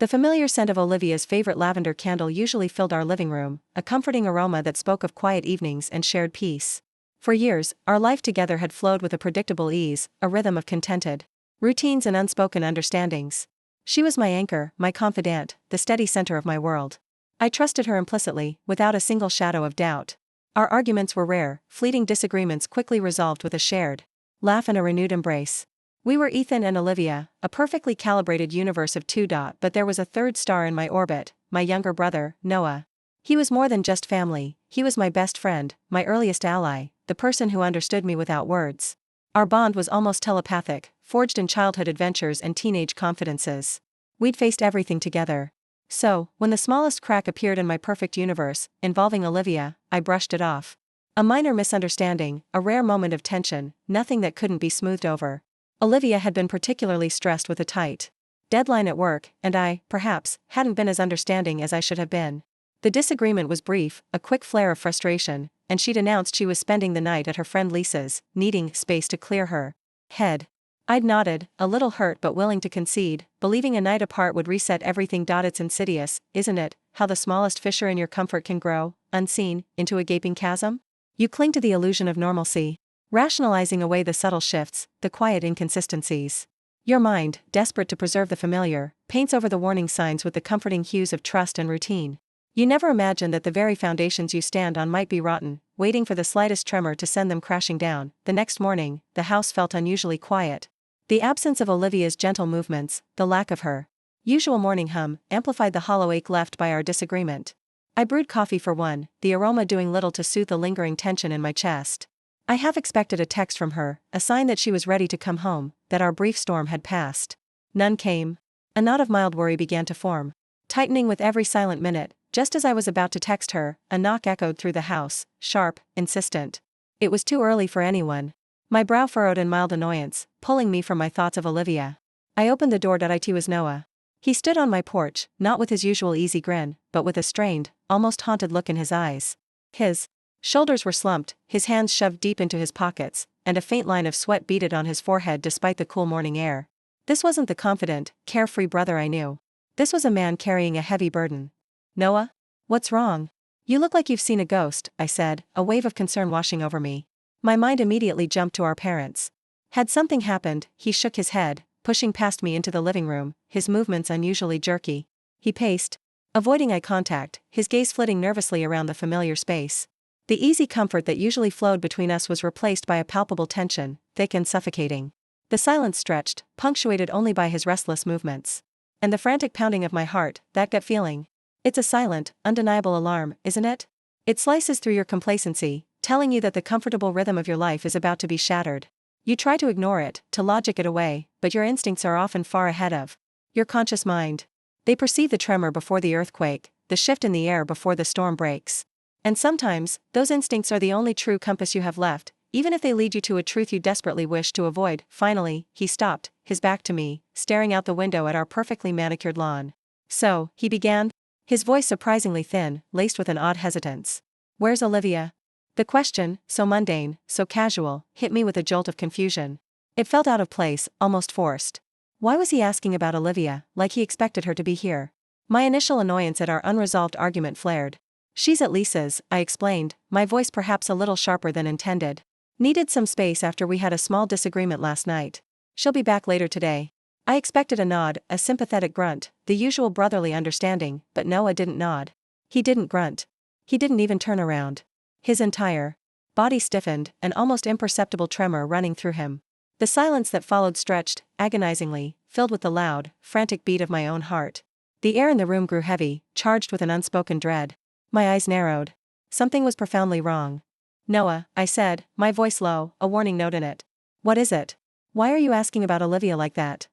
The familiar scent of Olivia's favorite lavender candle usually filled our living room, a comforting aroma that spoke of quiet evenings and shared peace. For years, our life together had flowed with a predictable ease, a rhythm of contented routines and unspoken understandings. She was my anchor, my confidant, the steady center of my world. I trusted her implicitly, without a single shadow of doubt. Our arguments were rare, fleeting disagreements quickly resolved with a shared laugh and a renewed embrace. We were Ethan and Olivia, a perfectly calibrated universe of two. But there was a third star in my orbit, my younger brother, Noah. He was more than just family, he was my best friend, my earliest ally, the person who understood me without words. Our bond was almost telepathic, forged in childhood adventures and teenage confidences. We'd faced everything together. So, when the smallest crack appeared in my perfect universe, involving Olivia, I brushed it off. A minor misunderstanding, a rare moment of tension, nothing that couldn't be smoothed over. Olivia had been particularly stressed with a tight deadline at work, and I, perhaps, hadn't been as understanding as I should have been. The disagreement was brief, a quick flare of frustration, and she'd announced she was spending the night at her friend Lisa's, needing space to clear her head. I'd nodded, a little hurt but willing to concede, believing a night apart would reset everything. It's insidious, isn't it, how the smallest fissure in your comfort can grow, unseen, into a gaping chasm? You cling to the illusion of normalcy, rationalizing away the subtle shifts, the quiet inconsistencies. Your mind, desperate to preserve the familiar, paints over the warning signs with the comforting hues of trust and routine. You never imagine that the very foundations you stand on might be rotten, waiting for the slightest tremor to send them crashing down. The next morning, the house felt unusually quiet. The absence of Olivia's gentle movements, the lack of her usual morning hum, amplified the hollow ache left by our disagreement. I brewed coffee for one, the aroma doing little to soothe the lingering tension in my chest. I half expected a text from her, a sign that she was ready to come home, that our brief storm had passed. None came. A knot of mild worry began to form, tightening with every silent minute. Just as I was about to text her, a knock echoed through the house, sharp, insistent. It was too early for anyone. My brow furrowed in mild annoyance, pulling me from my thoughts of Olivia. I opened the door. It was Noah. He stood on my porch, not with his usual easy grin, but with a strained, almost haunted look in his eyes. His shoulders were slumped, his hands shoved deep into his pockets, and a faint line of sweat beaded on his forehead despite the cool morning air. This wasn't the confident, carefree brother I knew. This was a man carrying a heavy burden. Noah? What's wrong? You look like you've seen a ghost, I said, a wave of concern washing over me. My mind immediately jumped to our parents. Had something happened? He shook his head, pushing past me into the living room, his movements unusually jerky. He paced, avoiding eye contact, his gaze flitting nervously around the familiar space. The easy comfort that usually flowed between us was replaced by a palpable tension, thick and suffocating. The silence stretched, punctuated only by his restless movements. And the frantic pounding of my heart, that gut feeling. It's a silent, undeniable alarm, isn't it? It slices through your complacency, telling you that the comfortable rhythm of your life is about to be shattered. You try to ignore it, to logic it away, but your instincts are often far ahead of your conscious mind. They perceive the tremor before the earthquake, the shift in the air before the storm breaks. And sometimes, those instincts are the only true compass you have left, even if they lead you to a truth you desperately wish to avoid. Finally, he stopped, his back to me, staring out the window at our perfectly manicured lawn. So, he began. His voice surprisingly thin, laced with an odd hesitance. Where's Olivia? The question, so mundane, so casual, hit me with a jolt of confusion. It felt out of place, almost forced. Why was he asking about Olivia, like he expected her to be here? My initial annoyance at our unresolved argument flared. She's at Lisa's, I explained, my voice perhaps a little sharper than intended. Needed some space after we had a small disagreement last night. She'll be back later today. I expected a nod, a sympathetic grunt, the usual brotherly understanding, but Noah didn't nod. He didn't grunt. He didn't even turn around. His entire body stiffened, an almost imperceptible tremor running through him. The silence that followed stretched, agonizingly, filled with the loud, frantic beat of my own heart. The air in the room grew heavy, charged with an unspoken dread. My eyes narrowed. Something was profoundly wrong. Noah, I said, my voice low, a warning note in it. What is it? Why are you asking about Olivia like that?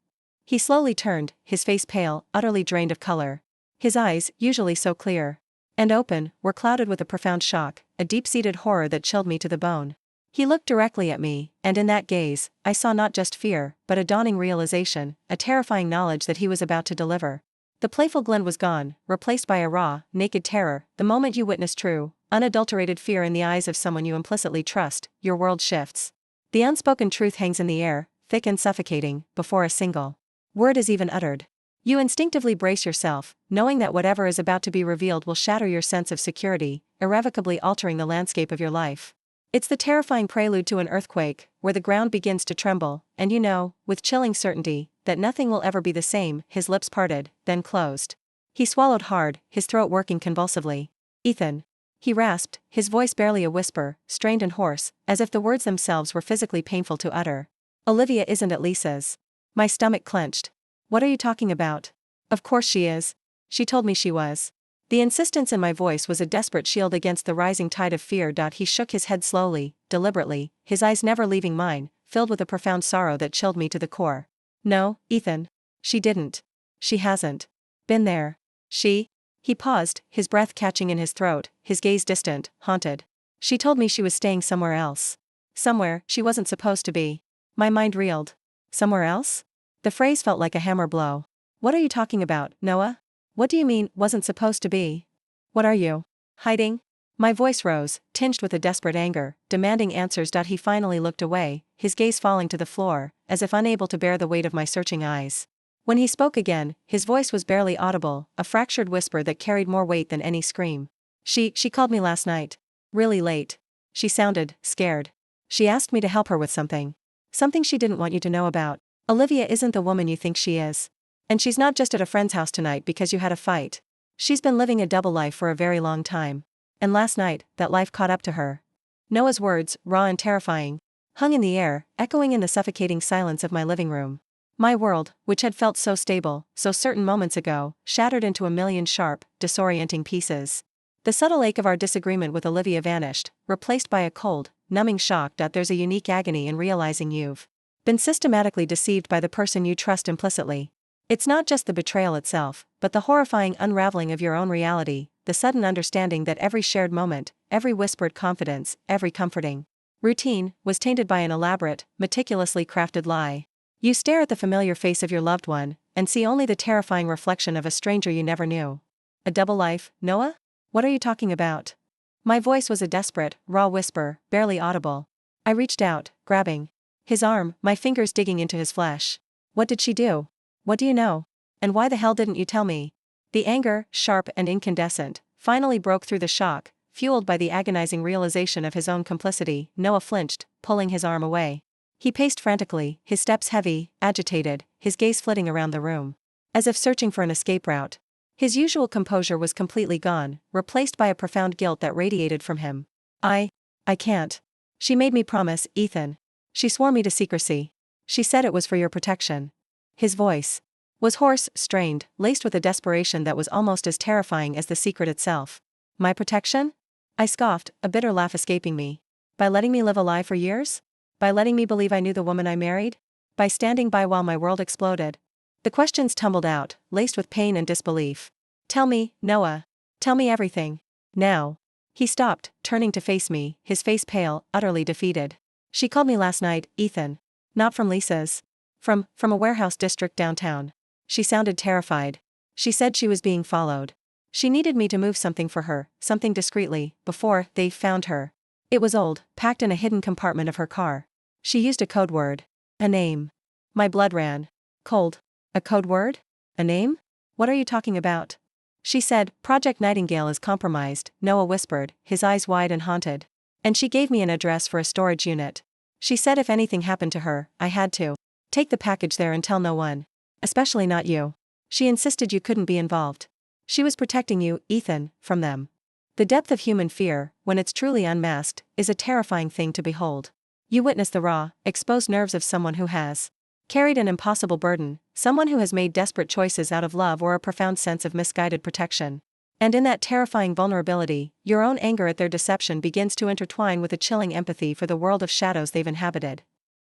He slowly turned, his face pale, utterly drained of color. His eyes, usually so clear and open, were clouded with a profound shock, a deep-seated horror that chilled me to the bone. He looked directly at me, and in that gaze, I saw not just fear, but a dawning realization, a terrifying knowledge that he was about to deliver. The playful glint was gone, replaced by a raw, naked terror. The moment you witness true, unadulterated fear in the eyes of someone you implicitly trust, your world shifts. The unspoken truth hangs in the air, thick and suffocating, before a single word is even uttered. You instinctively brace yourself, knowing that whatever is about to be revealed will shatter your sense of security, irrevocably altering the landscape of your life. It's the terrifying prelude to an earthquake, where the ground begins to tremble, and you know, with chilling certainty, that nothing will ever be the same. His lips parted, then closed. He swallowed hard, his throat working convulsively. Ethan. He rasped, his voice barely a whisper, strained and hoarse, as if the words themselves were physically painful to utter. Olivia isn't at Lisa's. My stomach clenched. What are you talking about? Of course she is. She told me she was. The insistence in my voice was a desperate shield against the rising tide of fear. He shook his head slowly, deliberately, his eyes never leaving mine, filled with a profound sorrow that chilled me to the core. No, Ethan. She didn't. She hasn't been there. He paused, his breath catching in his throat, his gaze distant, haunted. She told me she was staying somewhere else. Somewhere she wasn't supposed to be. My mind reeled. Somewhere else? The phrase felt like a hammer blow. What are you talking about, Noah? What do you mean, wasn't supposed to be? What are you hiding? My voice rose, tinged with a desperate anger, demanding answers. He finally looked away, his gaze falling to the floor, as if unable to bear the weight of my searching eyes. When he spoke again, his voice was barely audible, a fractured whisper that carried more weight than any scream. She called me last night. Really late. She sounded scared. She asked me to help her with something. Something she didn't want you to know about. Olivia isn't the woman you think she is. And she's not just at a friend's house tonight because you had a fight. She's been living a double life for a very long time. And last night, that life caught up to her. Noah's words, raw and terrifying, hung in the air, echoing in the suffocating silence of my living room. My world, which had felt so stable, so certain moments ago, shattered into a million sharp, disorienting pieces. The subtle ache of our disagreement with Olivia vanished, replaced by a cold, numbing shock. There's a unique agony in realizing you've been systematically deceived by the person you trust implicitly. It's not just the betrayal itself, but the horrifying unraveling of your own reality, the sudden understanding that every shared moment, every whispered confidence, every comforting routine, was tainted by an elaborate, meticulously crafted lie. You stare at the familiar face of your loved one, and see only the terrifying reflection of a stranger you never knew. A double life, Noah? What are you talking about? My voice was a desperate, raw whisper, barely audible. I reached out, grabbing his arm, my fingers digging into his flesh. What did she do? What do you know? And why the hell didn't you tell me? The anger, sharp and incandescent, finally broke through the shock, fueled by the agonizing realization of his own complicity. Noah flinched, pulling his arm away. He paced frantically, his steps heavy, agitated, his gaze flitting around the room, as if searching for an escape route. His usual composure was completely gone, replaced by a profound guilt that radiated from him. I can't. She made me promise, Ethan. She swore me to secrecy. She said it was for your protection. His voice was hoarse, strained, laced with a desperation that was almost as terrifying as the secret itself. My protection? I scoffed, a bitter laugh escaping me. By letting me live a lie for years? By letting me believe I knew the woman I married? By standing by while my world exploded? The questions tumbled out, laced with pain and disbelief. Tell me, Noah. Tell me everything. Now. He stopped, turning to face me, his face pale, utterly defeated. She called me last night, Ethan. Not from Lisa's. From a warehouse district downtown. She sounded terrified. She said she was being followed. She needed me to move something for her, something discreetly, before they found her. It was old, packed in a hidden compartment of her car. She used a code word. A name. My blood ran cold. A code word? A name? What are you talking about? She said, Project Nightingale is compromised, Noah whispered, his eyes wide and haunted. And she gave me an address for a storage unit. She said if anything happened to her, I had to take the package there and tell no one. Especially not you. She insisted you couldn't be involved. She was protecting you, Ethan, from them. The depth of human fear, when it's truly unmasked, is a terrifying thing to behold. You witness the raw, exposed nerves of someone who has carried an impossible burden, someone who has made desperate choices out of love or a profound sense of misguided protection. And in that terrifying vulnerability, your own anger at their deception begins to intertwine with a chilling empathy for the world of shadows they've inhabited.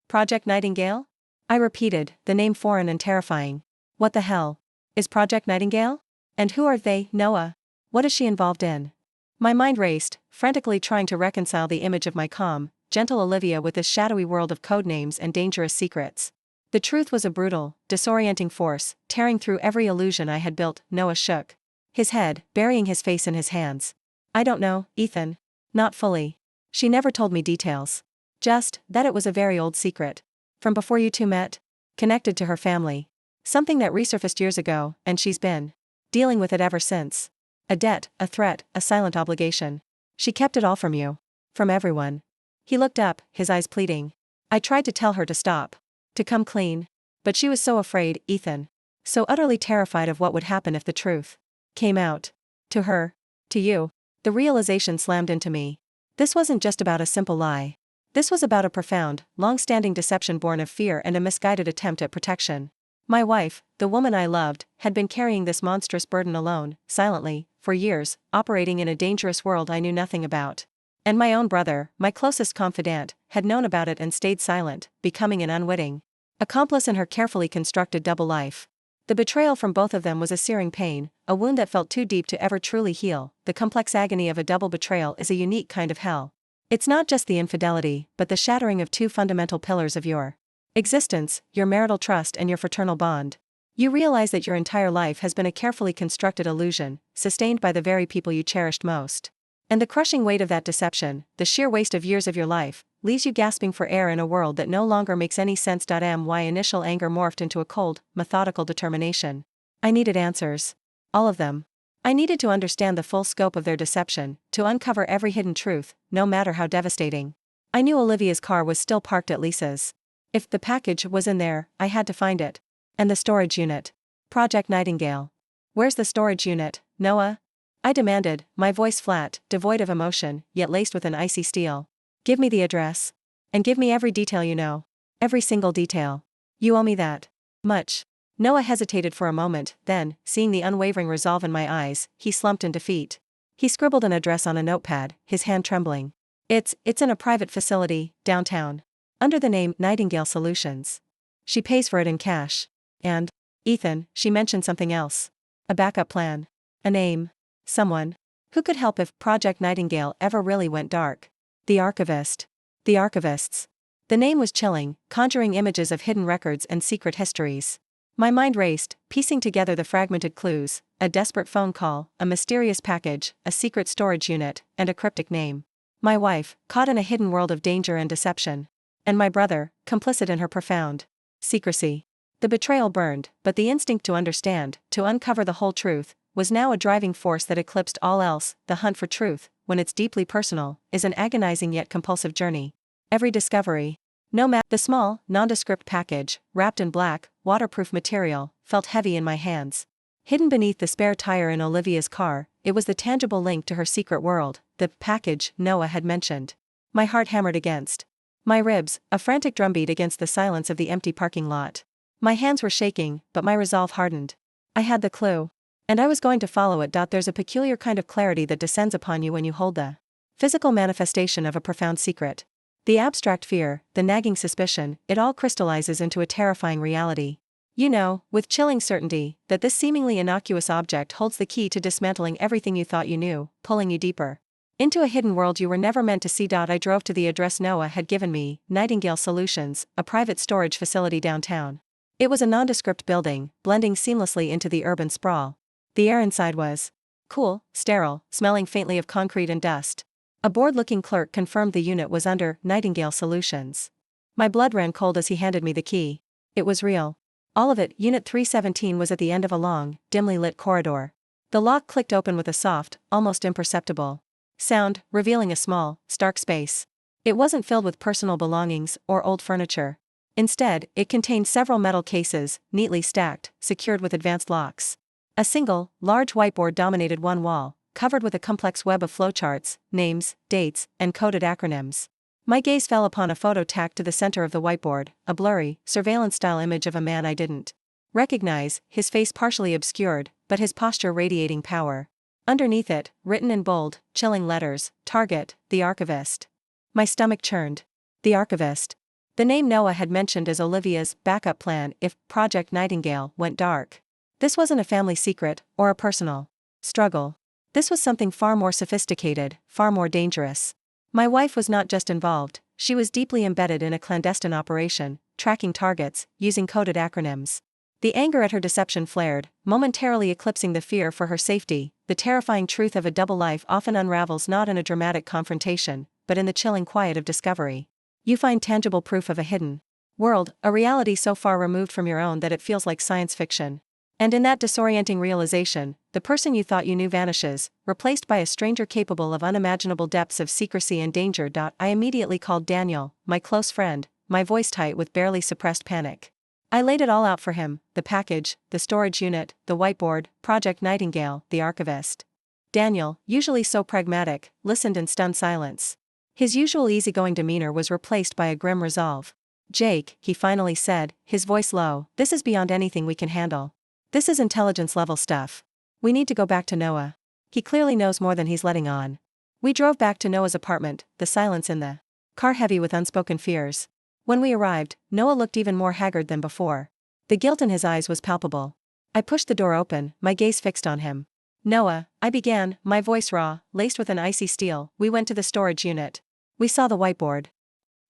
Project Nightingale? I repeated, the name foreign and terrifying. What the hell is Project Nightingale? And who are they, Noah? What is she involved in? My mind raced, frantically trying to reconcile the image of my calm, gentle Olivia with this shadowy world of codenames and dangerous secrets. The truth was a brutal, disorienting force, tearing through every illusion I had built. Noah shook his head, burying his face in his hands. I don't know, Ethan. Not fully. She never told me details. Just that it was a very old secret. From before you two met? Connected to her family. Something that resurfaced years ago, and she's been dealing with it ever since. A debt, a threat, a silent obligation. She kept it all from you. From everyone. He looked up, his eyes pleading. I tried to tell her to stop. To come clean. But she was so afraid, Ethan. So utterly terrified of what would happen if the truth came out. To her. To you. The realization slammed into me. This wasn't just about a simple lie. This was about a profound, long-standing deception born of fear and a misguided attempt at protection. My wife, the woman I loved, had been carrying this monstrous burden alone, silently, for years, operating in a dangerous world I knew nothing about. And my own brother, my closest confidant, had known about it and stayed silent, becoming an unwitting accomplice in her carefully constructed double life. The betrayal from both of them was a searing pain, a wound that felt too deep to ever truly heal. The complex agony of a double betrayal is a unique kind of hell. It's not just the infidelity, but the shattering of two fundamental pillars of your existence, your marital trust and your fraternal bond. You realize that your entire life has been a carefully constructed illusion, sustained by the very people you cherished most. And the crushing weight of that deception, the sheer waste of years of your life, leaves you gasping for air in a world that no longer makes any sense. My initial anger morphed into a cold, methodical determination. I needed answers. All of them. I needed to understand the full scope of their deception, to uncover every hidden truth, no matter how devastating. I knew Olivia's car was still parked at Lisa's. If the package was in there, I had to find it. And the storage unit. Project Nightingale. Where's the storage unit, Noah? I demanded, my voice flat, devoid of emotion, yet laced with an icy steel. Give me the address. And give me every detail you know. Every single detail. You owe me that much. Noah hesitated for a moment, then, seeing the unwavering resolve in my eyes, he slumped in defeat. He scribbled an address on a notepad, his hand trembling. It's in a private facility, downtown. Under the name Nightingale Solutions. She pays for it in cash. And, Ethan, she mentioned something else. A backup plan. A name. Someone who could help if Project Nightingale ever really went dark. The archivist. The archivists. The name was chilling, conjuring images of hidden records and secret histories. My mind raced, piecing together the fragmented clues, a desperate phone call, a mysterious package, a secret storage unit, and a cryptic name. My wife, caught in a hidden world of danger and deception. And my brother, complicit in her profound secrecy. The betrayal burned, but the instinct to understand, to uncover the whole truth, was now a driving force that eclipsed all else. The hunt for truth, when it's deeply personal, is an agonizing yet compulsive journey. Every discovery, the small, nondescript package, wrapped in black, waterproof material, felt heavy in my hands. Hidden beneath the spare tire in Olivia's car, it was the tangible link to her secret world, the package Noah had mentioned. My heart hammered against my ribs, a frantic drumbeat against the silence of the empty parking lot. My hands were shaking, but my resolve hardened. I had the clue. And I was going to follow it. There's a peculiar kind of clarity that descends upon you when you hold the physical manifestation of a profound secret. The abstract fear, the nagging suspicion, it all crystallizes into a terrifying reality. You know, with chilling certainty, that this seemingly innocuous object holds the key to dismantling everything you thought you knew, pulling you deeper into a hidden world you were never meant to see. I drove to the address Noah had given me, Nightingale Solutions, a private storage facility downtown. It was a nondescript building, blending seamlessly into the urban sprawl. The air inside was cool, sterile, smelling faintly of concrete and dust. A bored-looking clerk confirmed the unit was under Nightingale Solutions. My blood ran cold as he handed me the key. It was real. All of it. Unit 317 was at the end of a long, dimly lit corridor. The lock clicked open with a soft, almost imperceptible sound, revealing a small, stark space. It wasn't filled with personal belongings or old furniture. Instead, it contained several metal cases, neatly stacked, secured with advanced locks. A single, large whiteboard dominated one wall, covered with a complex web of flowcharts, names, dates, and coded acronyms. My gaze fell upon a photo tacked to the center of the whiteboard, a blurry, surveillance-style image of a man I didn't recognize, his face partially obscured, but his posture radiating power. Underneath it, written in bold, chilling letters, Target, the archivist. My stomach churned. The archivist. The name Noah had mentioned as Olivia's backup plan if Project Nightingale went dark. This wasn't a family secret, or a personal struggle. This was something far more sophisticated, far more dangerous. My wife was not just involved, she was deeply embedded in a clandestine operation, tracking targets, using coded acronyms. The anger at her deception flared, momentarily eclipsing the fear for her safety. The terrifying truth of a double life often unravels not in a dramatic confrontation, but in the chilling quiet of discovery. You find tangible proof of a hidden world, a reality so far removed from your own that it feels like science fiction. And in that disorienting realization, the person you thought you knew vanishes, replaced by a stranger capable of unimaginable depths of secrecy and danger. I immediately called Daniel, my close friend, my voice tight with barely suppressed panic. I laid it all out for him: the package, the storage unit, the whiteboard, Project Nightingale, the archivist. Daniel, usually so pragmatic, listened in stunned silence. His usual easygoing demeanor was replaced by a grim resolve. "Jake," he finally said, his voice low, "this is beyond anything we can handle. This is intelligence-level stuff. We need to go back to Noah. He clearly knows more than he's letting on." We drove back to Noah's apartment, the silence in the car heavy with unspoken fears. When we arrived, Noah looked even more haggard than before. The guilt in his eyes was palpable. I pushed the door open, my gaze fixed on him. "Noah," I began, my voice raw, laced with an icy steel. "We went to the storage unit. We saw the whiteboard.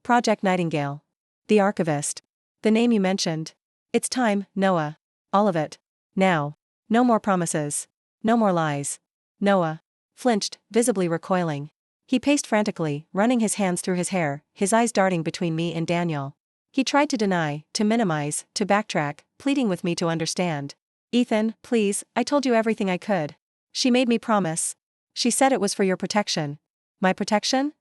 Project Nightingale. The archivist. The name you mentioned. It's time, Noah. All of it. Now. No more promises. No more lies." Noah flinched, visibly recoiling. He paced frantically, running his hands through his hair, his eyes darting between me and Daniel. He tried to deny, to minimize, to backtrack, pleading with me to understand. "Ethan, please, I told you everything I could. She made me promise. She said it was for your protection." "My protection?"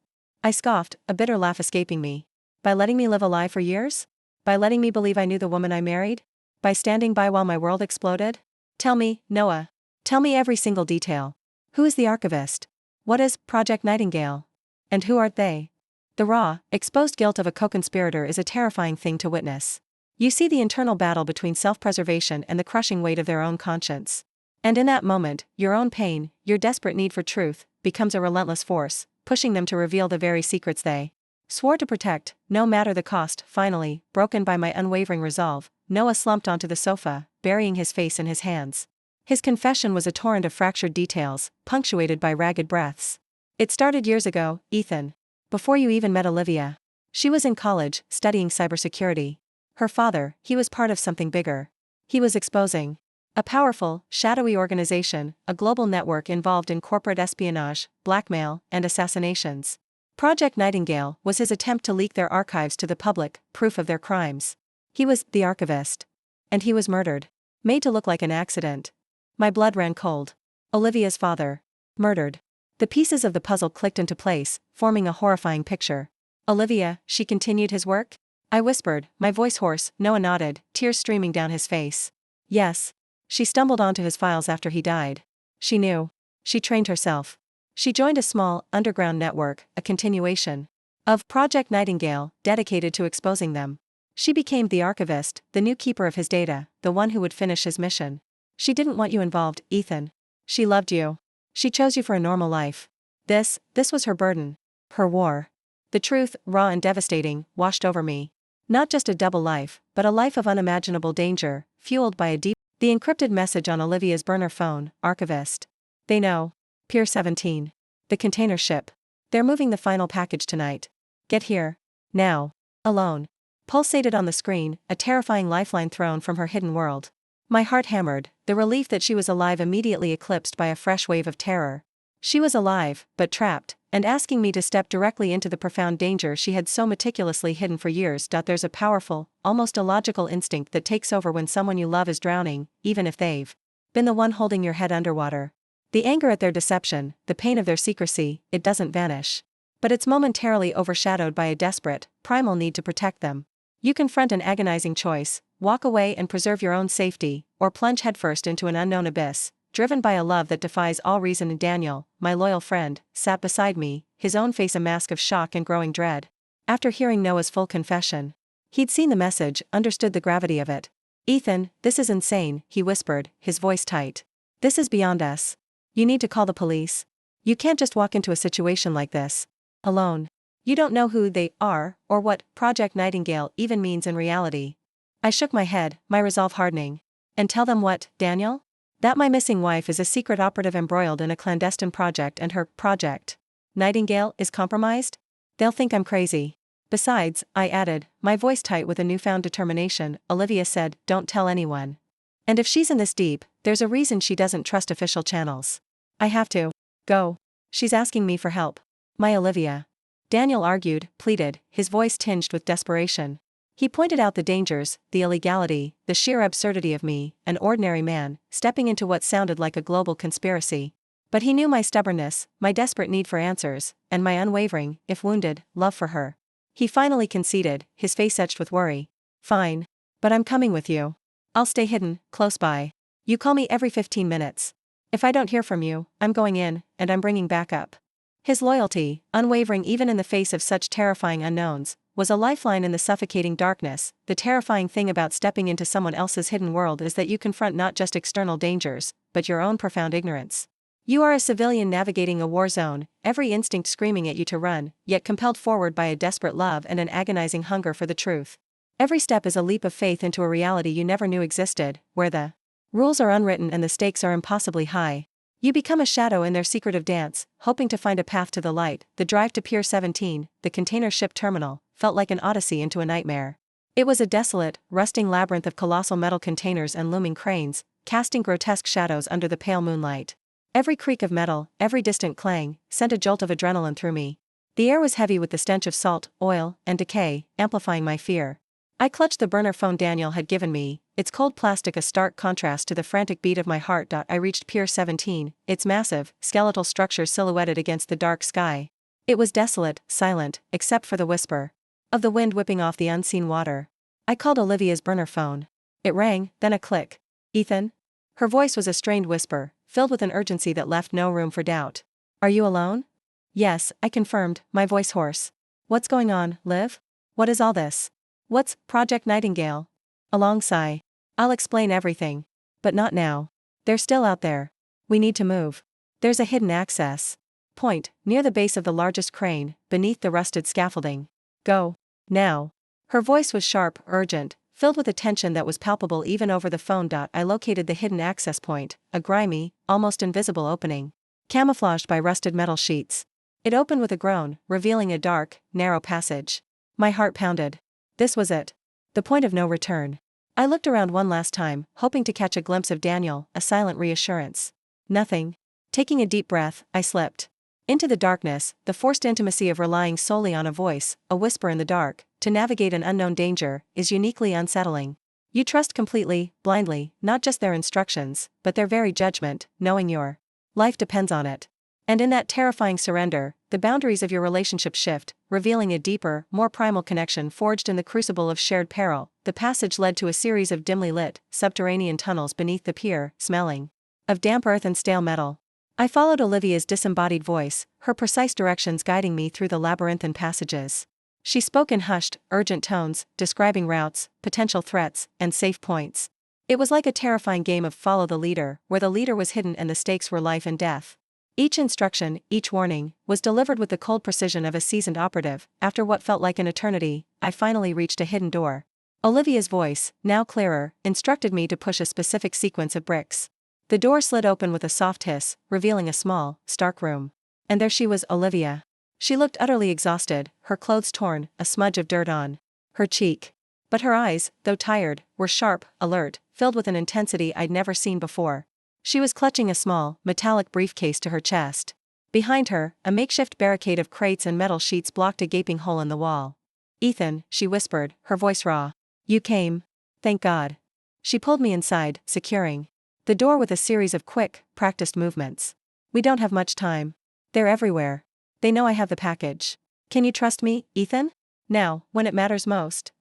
I scoffed, a bitter laugh escaping me. "By letting me live a lie for years? By letting me believe I knew the woman I married? By standing by while my world exploded? Tell me, Noah. Tell me every single detail. Who is the archivist? What is Project Nightingale? And who are they?" The raw, exposed guilt of a co-conspirator is a terrifying thing to witness. You see the internal battle between self-preservation and the crushing weight of their own conscience. And in that moment, your own pain, your desperate need for truth, becomes a relentless force, pushing them to reveal the very secrets they swore to protect, no matter the cost. Finally, broken by my unwavering resolve, Noah slumped onto the sofa, burying his face in his hands. His confession was a torrent of fractured details, punctuated by ragged breaths. "It started years ago, Ethan. Before you even met Olivia. She was in college, studying cybersecurity. Her father, he was part of something bigger. He was exposing a powerful, shadowy organization, a global network involved in corporate espionage, blackmail, and assassinations. Project Nightingale was his attempt to leak their archives to the public, proof of their crimes. He was the archivist. And he was murdered. Made to look like an accident. My blood ran cold. Olivia's father. Murdered. The pieces of the puzzle clicked into place, forming a horrifying picture. "Olivia," she continued his work? I whispered, my voice hoarse. Noah nodded, tears streaming down his face. "Yes. She stumbled onto his files after he died. She knew. She trained herself. She joined a small, underground network, a continuation of Project Nightingale, dedicated to exposing them. She became the archivist, the new keeper of his data, the one who would finish his mission. She didn't want you involved, Ethan. She loved you. She chose you for a normal life. This was her burden. Her war." The truth, raw and devastating, washed over me. Not just a double life, but a life of unimaginable danger, fueled by a deep. The encrypted message on Olivia's burner phone: "Archivist. They know. Pier 17. The container ship. They're moving the final package tonight. Get here. Now. Alone." Pulsated on the screen, a terrifying lifeline thrown from her hidden world. My heart hammered, the relief that she was alive immediately eclipsed by a fresh wave of terror. She was alive, but trapped, and asking me to step directly into the profound danger she had so meticulously hidden for years. There's a powerful, almost illogical instinct that takes over when someone you love is drowning, even if they've been the one holding your head underwater. The anger at their deception, the pain of their secrecy, it doesn't vanish. But it's momentarily overshadowed by a desperate, primal need to protect them. You confront an agonizing choice: walk away and preserve your own safety, or plunge headfirst into an unknown abyss, driven by a love that defies all reason. And Daniel, my loyal friend, sat beside me, his own face a mask of shock and growing dread. After hearing Noah's full confession, he'd seen the message, understood the gravity of it. "Ethan, this is insane," he whispered, his voice tight. "This is beyond us. You need to call the police. You can't just walk into a situation like this alone. You don't know who they are, or what Project Nightingale even means in reality." I shook my head, my resolve hardening. "And tell them what, Daniel? That my missing wife is a secret operative embroiled in a clandestine project, and her Project Nightingale is compromised? They'll think I'm crazy. Besides," I added, my voice tight with a newfound determination, "Olivia said, don't tell anyone. And if she's in this deep, there's a reason she doesn't trust official channels. I have to go. She's asking me for help." "My Olivia," Daniel argued, pleaded, his voice tinged with desperation. He pointed out the dangers, the illegality, the sheer absurdity of me, an ordinary man, stepping into what sounded like a global conspiracy. But he knew my stubbornness, my desperate need for answers, and my unwavering, if wounded, love for her. He finally conceded, his face etched with worry. Fine. But I'm coming with you. I'll stay hidden, close by. You call me every 15 minutes. If I don't hear from you, I'm going in, and I'm bringing backup. His loyalty, unwavering even in the face of such terrifying unknowns, was a lifeline in the suffocating darkness. The terrifying thing about stepping into someone else's hidden world is that you confront not just external dangers, but your own profound ignorance. You are a civilian navigating a war zone, every instinct screaming at you to run, yet compelled forward by a desperate love and an agonizing hunger for the truth. Every step is a leap of faith into a reality you never knew existed, where the rules are unwritten and the stakes are impossibly high. You become a shadow in their secretive dance, hoping to find a path to the light. The drive to Pier 17, the container ship terminal, felt like an odyssey into a nightmare. It was a desolate, rusting labyrinth of colossal metal containers and looming cranes, casting grotesque shadows under the pale moonlight. Every creak of metal, every distant clang, sent a jolt of adrenaline through me. The air was heavy with the stench of salt, oil, and decay, amplifying my fear. I clutched the burner phone Daniel had given me, its cold plastic a stark contrast to the frantic beat of my heart. I reached Pier 17, its massive, skeletal structure silhouetted against the dark sky. It was desolate, silent, except for the whisper of the wind whipping off the unseen water. I called Olivia's burner phone. It rang, then a click. Ethan? Her voice was a strained whisper, filled with an urgency that left no room for doubt. Are you alone? Yes, I confirmed, my voice hoarse. What's going on, Liv? What is all this? What's Project Nightingale? A long sigh. I'll explain everything. But not now. They're still out there. We need to move. There's a hidden access point, near the base of the largest crane, beneath the rusted scaffolding. Go. Now. Her voice was sharp, urgent, filled with a tension that was palpable even over the phone. I located the hidden access point, a grimy, almost invisible opening, camouflaged by rusted metal sheets. It opened with a groan, revealing a dark, narrow passage. My heart pounded. This was it. The point of no return. I looked around one last time, hoping to catch a glimpse of Daniel, a silent reassurance. Nothing. Taking a deep breath, I slipped into the darkness, the forced intimacy of relying solely on a voice, a whisper in the dark, to navigate an unknown danger, is uniquely unsettling. You trust completely, blindly, not just their instructions, but their very judgment, knowing your life depends on it. And in that terrifying surrender, the boundaries of your relationship shift, revealing a deeper, more primal connection forged in the crucible of shared peril. The passage led to a series of dimly lit, subterranean tunnels beneath the pier, smelling of damp earth and stale metal. I followed Olivia's disembodied voice, her precise directions guiding me through the labyrinthine passages. She spoke in hushed, urgent tones, describing routes, potential threats, and safe points. It was like a terrifying game of follow the leader, where the leader was hidden and the stakes were life and death. Each instruction, each warning, was delivered with the cold precision of a seasoned operative. After what felt like an eternity, I finally reached a hidden door. Olivia's voice, now clearer, instructed me to push a specific sequence of bricks. The door slid open with a soft hiss, revealing a small, stark room. And there she was, Olivia. She looked utterly exhausted, her clothes torn, a smudge of dirt on her cheek. But her eyes, though tired, were sharp, alert, filled with an intensity I'd never seen before. She was clutching a small, metallic briefcase to her chest. Behind her, a makeshift barricade of crates and metal sheets blocked a gaping hole in the wall. Ethan, she whispered, her voice raw. You came. Thank God. She pulled me inside, securing the door with a series of quick, practiced movements. We don't have much time. They're everywhere. They know I have the package. Can you trust me, Ethan? Now, when it matters most.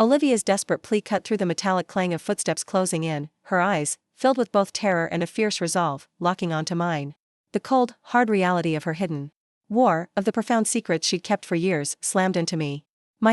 Olivia's desperate plea cut through the metallic clang of footsteps closing in, her eyes, filled with both terror and a fierce resolve, locking onto mine. The cold, hard reality of her hidden war, of the profound secrets she'd kept for years, slammed into me.